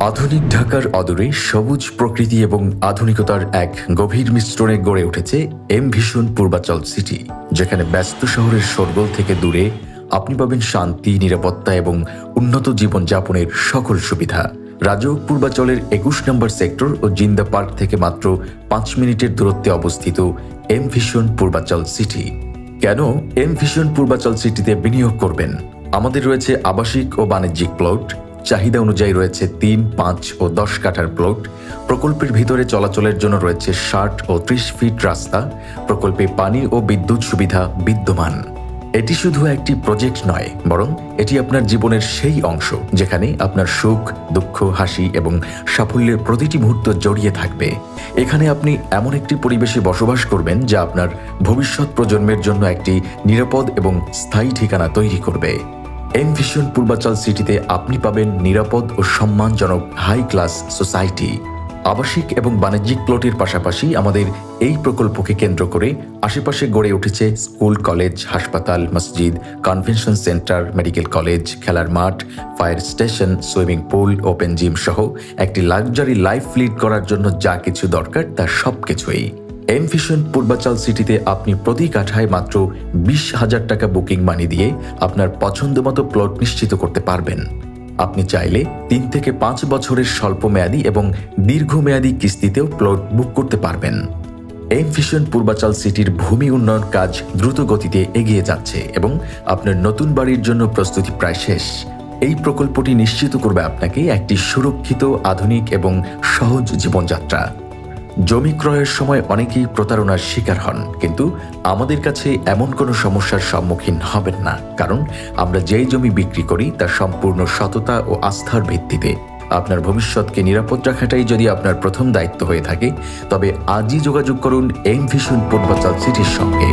আধুনিক ঢাকার অদূরে সবুজ প্রকৃতি এবং আধুনিকতার এক গভীর মিশ্রণে গড়ে উঠেছে এম ভিশন পূর্বাচল সিটি, যেখানে ব্যস্ত শহরের শোরগোল থেকে দূরে আপনি পাবেন শান্তি, নিরাপত্তা এবং উন্নত জীবনযাপনের সকল সুবিধা। রাজউক পূর্বাচলের ২১ নম্বর সেক্টর ও জিন্দা পার্ক থেকে মাত্র ৫ মিনিটের দূরত্বে অবস্থিত এম ভিশন পূর্বাচল সিটি। কেন এম ভিশন পূর্বাচল সিটিতে বিনিয়োগ করবেন? আমাদের রয়েছে আবাসিক ও বাণিজ্যিক প্লট, চাহিদা অনুযায়ী রয়েছে ৩, ৫ ও ১০ কাঠার প্লট। প্রকল্পের ভিতরে চলাচলের জন্য রয়েছে ৬০ ও ৩০ ফিট রাস্তা। প্রকল্পে পানি ও বিদ্যুৎ সুবিধা বিদ্যমান। এটি শুধু একটি প্রজেক্ট নয়, বরং এটি আপনার জীবনের সেই অংশ যেখানে আপনার সুখ, দুঃখ, হাসি এবং সাফল্যের প্রতিটি মুহূর্ত জড়িয়ে থাকবে। এখানে আপনি এমন একটি পরিবেশে বসবাস করবেন যা আপনার ভবিষ্যৎ প্রজন্মের জন্য একটি নিরাপদ এবং স্থায়ী ঠিকানা তৈরি করবে। এম ভিশন পূর্বাচল সিটিতে আপনি পাবেন নিরাপদ ও সম্মানজনক হাই ক্লাস সোসাইটি। আবাসিক এবং বাণিজ্যিক প্লটের পাশাপাশি আমাদের এই প্রকল্পকে কেন্দ্র করে আশেপাশে গড়ে উঠেছে স্কুল, কলেজ, হাসপাতাল, মসজিদ, কনভেনশন সেন্টার, মেডিকেল কলেজ, খেলার মাঠ, fire station, swimming pool, open gym সহ একটি লাক্সারি লাইফ লিড করার জন্য যা কিছু দরকার তার সবকিছুই। এম ভিশন পূর্বাচল সিটিতে আপনি প্রতি কাঠায় মাত্র ২০,০০০ টাকা বুকিং মানি দিয়ে আপনার পছন্দমতো প্লট নিশ্চিত করতে পারবেন। আপনি চাইলে ৩ থেকে ৫ বছরের স্বল্প মেয়াদী এবং দীর্ঘমেয়াদী কিস্তিতেও প্লট বুক করতে পারবেন। এম ভিশন পূর্বাচল সিটির ভূমি উন্নয়ন কাজ দ্রুত গতিতে এগিয়ে যাচ্ছে এবং আপনার নতুন বাড়ির জন্য প্রস্তুতি প্রায় শেষ। এই প্রকল্পটি নিশ্চিত করবে আপনাকে একটি সুরক্ষিত, আধুনিক এবং সহজ জীবনযাত্রা। জমি ক্রয়ের সময় অনেকেই প্রতারণার শিকার হন, কিন্তু আমাদের কাছে এমন কোনো সমস্যার সম্মুখীন হবেন না, কারণ আমরা যেই জমি বিক্রি করি তা সম্পূর্ণ সততা ও আস্থার ভিত্তিতে। আপনার ভবিষ্যৎকে নিরাপদ রাখাটাই যদি আপনার প্রথম দায়িত্ব হয়ে থাকে, তবে আজই যোগাযোগ করুন এম ভিশন পূর্বাচল সিটির সঙ্গে।